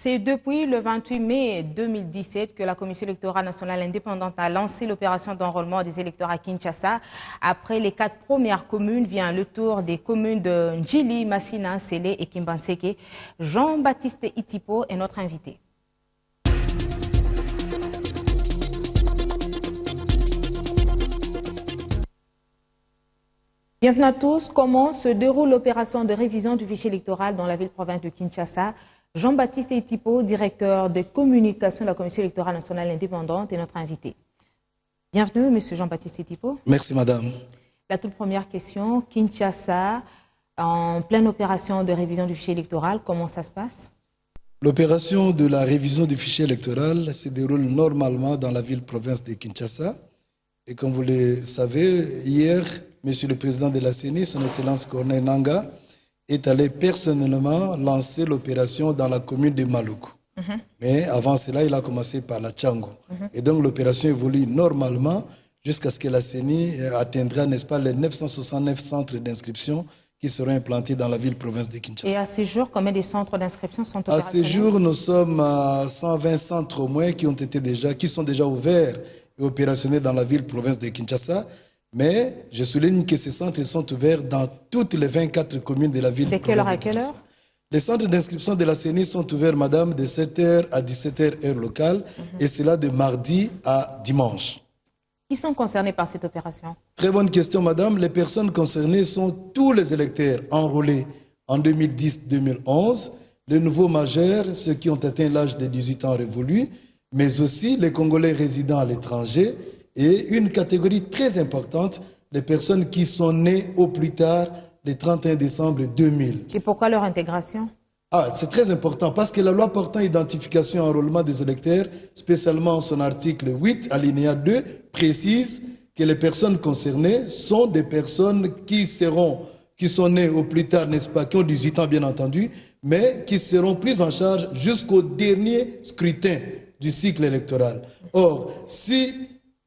C'est depuis le 28 mai 2017 que la Commission électorale nationale indépendante a lancé l'opération d'enrôlement des électeurs à Kinshasa. Après les 4 premières communes, vient le tour des communes de Ndjili, Massina, Sélé et Kimbanseke. Jean-Baptiste Itipo est notre invité. Bienvenue à tous. Comment se déroule l'opération de révision du fichier électoral dans la ville-province de Kinshasa? Jean-Baptiste Itipo, directeur de communication de la Commission électorale nationale indépendante, est notre invité. Bienvenue, monsieur Jean-Baptiste Itipo. Merci, madame. La toute première question, Kinshasa, en pleine opération de révision du fichier électoral, comment ça se passe? L'opération de la révision du fichier électoral se déroule normalement dans la ville-province de Kinshasa. Et comme vous le savez, hier, monsieur le président de la CENI, son Excellence Corneille Nangaa, est allé personnellement lancer l'opération dans la commune de Maluku. Mais avant cela, il a commencé par la Tchango. Et donc l'opération évolue normalement jusqu'à ce que la CENI atteindra, n'est-ce pas, les 969 centres d'inscription qui seront implantés dans la ville-province de Kinshasa. Et à ce jour, combien de centres d'inscription sont opérationnels? À ce jour, nous sommes à 120 centres au moins qui sont déjà ouverts et opérationnels dans la ville-province de Kinshasa. Mais je souligne que ces centres sont ouverts dans toutes les 24 communes de la ville. De quelle heure à quelle heure? Les centres d'inscription de la CENI sont ouverts, madame, de 7h à 17h heure locale, et cela de mardi à dimanche. Qui sont concernés par cette opération? Très bonne question, madame. Les personnes concernées sont tous les électeurs enrôlés en 2010-2011, les nouveaux majeurs, ceux qui ont atteint l'âge de 18 ans révolu, mais aussi les Congolais résidant à l'étranger, et une catégorie très importante, les personnes qui sont nées au plus tard le 31 décembre 2000. Et pourquoi leur intégration? C'est très important parce que la loi portant identification et enrôlement des électeurs, spécialement son article 8, alinéa 2, précise que les personnes concernées sont des personnes qui sont nées au plus tard, n'est-ce pas, qui ont 18 ans bien entendu, mais qui seront prises en charge jusqu'au dernier scrutin du cycle électoral. Or, si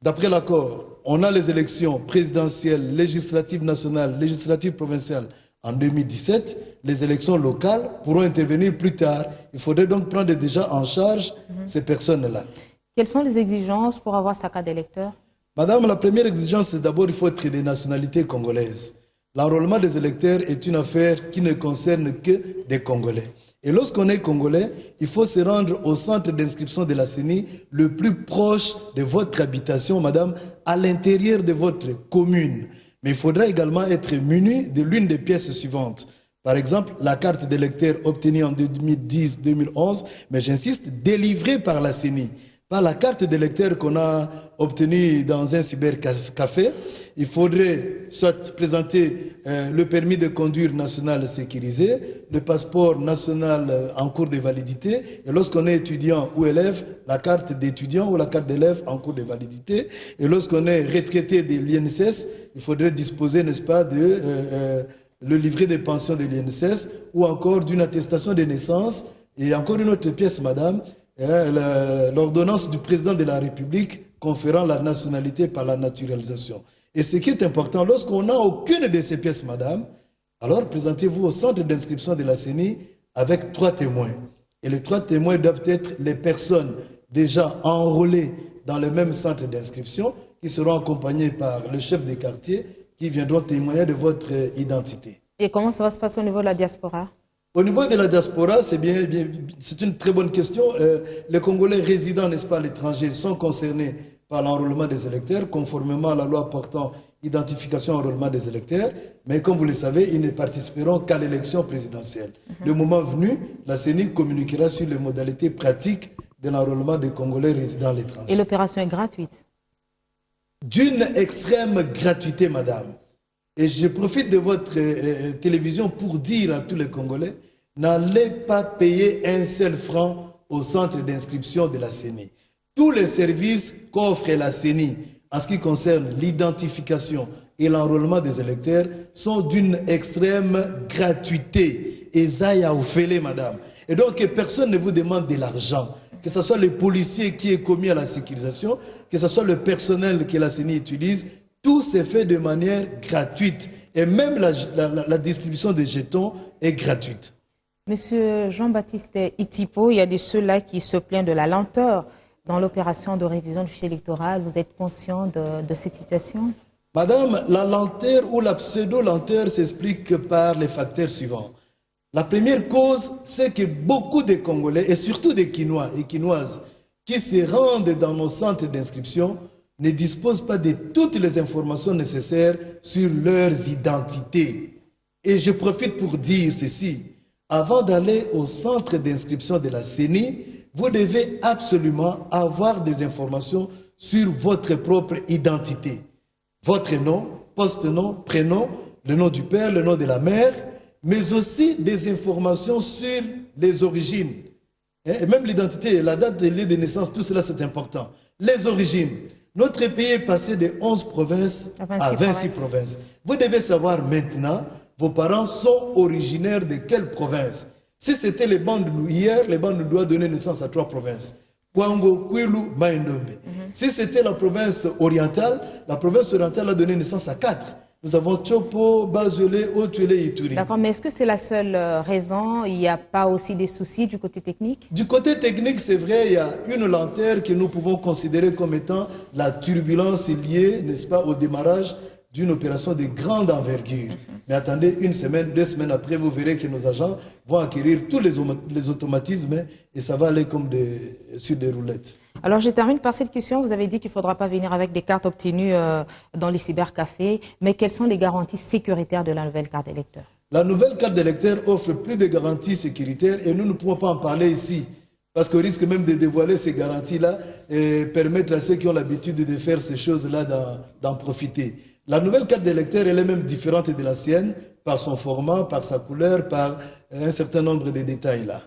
d'après l'accord, on a les élections présidentielles, législatives nationales, législatives provinciales en 2017. Les élections locales pourront intervenir plus tard. Il faudrait donc prendre déjà en charge ces personnes-là. Quelles sont les exigences pour avoir sa carte d'électeur? Madame, la première exigence, c'est d'abord il faut être des nationalités congolaises. L'enrôlement des électeurs est une affaire qui ne concerne que des Congolais. Et lorsqu'on est Congolais, il faut se rendre au centre d'inscription de la CENI le plus proche de votre habitation, madame, à l'intérieur de votre commune. Mais il faudra également être muni de l'une des pièces suivantes. Par exemple, la carte d'électeur obtenue en 2010-2011, mais j'insiste, délivrée par la CENI. Pas la carte d'électeur qu'on a obtenue dans un cybercafé. Il faudrait soit présenter le permis de conduire national sécurisé, le passeport national en cours de validité, et lorsqu'on est étudiant ou élève, la carte d'étudiant ou la carte d'élève en cours de validité. Et lorsqu'on est retraité de l'INSS, il faudrait disposer, n'est-ce pas, de le livret de pension de l'INSS ou encore d'une attestation de naissance. Et encore une autre pièce, madame, l'ordonnance du président de la République conférant la nationalité par la naturalisation. Et ce qui est important, lorsqu'on n'a aucune de ces pièces, madame, alors présentez-vous au centre d'inscription de la CENI avec 3 témoins. Et les 3 témoins doivent être les personnes déjà enrôlées dans le même centre d'inscription, qui seront accompagnés par le chef de quartier, qui viendront témoigner de votre identité. Et comment ça va se passer au niveau de la diaspora? Au niveau de la diaspora, c'est une très bonne question. Les Congolais résidant, n'est-ce pas, à l'étranger sont concernés par l'enrôlement des électeurs, conformément à la loi portant identification et enrôlement des électeurs. Mais comme vous le savez, ils ne participeront qu'à l'élection présidentielle. Le moment venu, la CENI communiquera sur les modalités pratiques de l'enrôlement des Congolais résidant à l'étranger. Et l'opération est gratuite? D'une extrême gratuité, madame. Et je profite de votre télévision pour dire à tous les Congolais, n'allez pas payer un seul franc au centre d'inscription de la CENI. Tous les services qu'offre la CENI en ce qui concerne l'identification et l'enrôlement des électeurs sont d'une extrême gratuité. Et ça y a offert, madame. Et donc, personne ne vous demande de l'argent. Que ce soit les policiers qui est commis à la sécurisation, que ce soit le personnel que la CENI utilise, tout s'est fait de manière gratuite. Et même la distribution des jetons est gratuite. Monsieur Jean-Baptiste Itipo, il y a de ceux-là qui se plaignent de la lenteur dans l'opération de révision du fichier électoral. Vous êtes conscient de cette situation? Madame, la lenteur ou la pseudo-lenteur s'explique par les facteurs suivants. La première cause, c'est que beaucoup de Congolais, et surtout des Quinois et Quinoises, qui se rendent dans nos centres d'inscription, ne disposent pas de toutes les informations nécessaires sur leurs identités. Et je profite pour dire ceci. Avant d'aller au centre d'inscription de la CENI, vous devez absolument avoir des informations sur votre propre identité. Votre nom, poste-nom, prénom, le nom du père, le nom de la mère, mais aussi des informations sur les origines. Et même l'identité, la date de lieu de naissance, tout cela c'est important. Les origines. Notre pays est passé de 11 provinces à 26 provinces. Vous devez savoir maintenant, vos parents sont originaires de quelle province? Si c'était les Bandundu hier, les Bandundu doivent donner naissance à 3 provinces. Kwango, Kwilu, Maïndombe. Si c'était la province orientale a donné naissance à 4. Nous avons Chopo, Bazolé, Otuele et Ituri. D'accord, mais est-ce que c'est la seule raison? Il n'y a pas aussi des soucis du côté technique? Du côté technique, c'est vrai, il y a une lenteur que nous pouvons considérer comme étant la turbulence liée, n'est-ce pas, au démarrage d'une opération de grande envergure. Mais attendez, 1 semaine, 2 semaines après, vous verrez que nos agents vont acquérir tous les automatismes et ça va aller comme sur des roulettes. Alors, je termine par cette question. Vous avez dit qu'il ne faudra pas venir avec des cartes obtenues dans les cybercafés, mais quelles sont les garanties sécuritaires de la nouvelle carte d'électeur? La nouvelle carte d'électeur offre plus de garanties sécuritaires et nous ne pouvons pas en parler ici. Parce qu'on risque même de dévoiler ces garanties-là et permettre à ceux qui ont l'habitude de faire ces choses-là d'en profiter. La nouvelle carte d'électeur, elle est même différente de la sienne par son format, par sa couleur, par un certain nombre de détails là.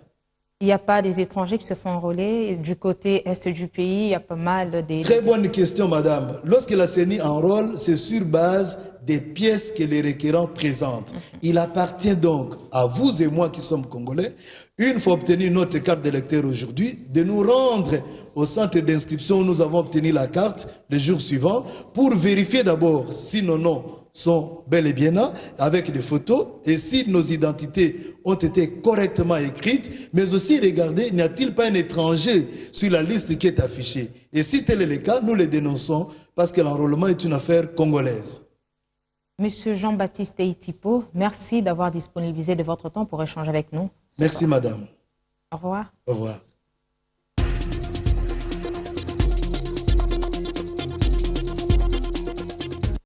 Il n'y a pas des étrangers qui se font enrôler du côté est du pays, il y a pas mal de... Très bonne question, madame. Lorsque la CENI enrôle, c'est sur base des pièces que les requérants présentent. Il appartient donc à vous et moi qui sommes Congolais, une fois obtenu notre carte d'électeur aujourd'hui, de nous rendre au centre d'inscription où nous avons obtenu la carte le jour suivant pour vérifier d'abord si nos noms sont bel et bien là, avec des photos, et si nos identités ont été correctement écrites, mais aussi regarder, n'y a-t-il pas un étranger sur la liste qui est affichée? Et si tel est le cas, nous le dénonçons parce que l'enrôlement est une affaire congolaise. Monsieur Jean-Baptiste Itipo, merci d'avoir disponibilisé de votre temps pour échanger avec nous. Merci, madame. Au revoir. Au revoir.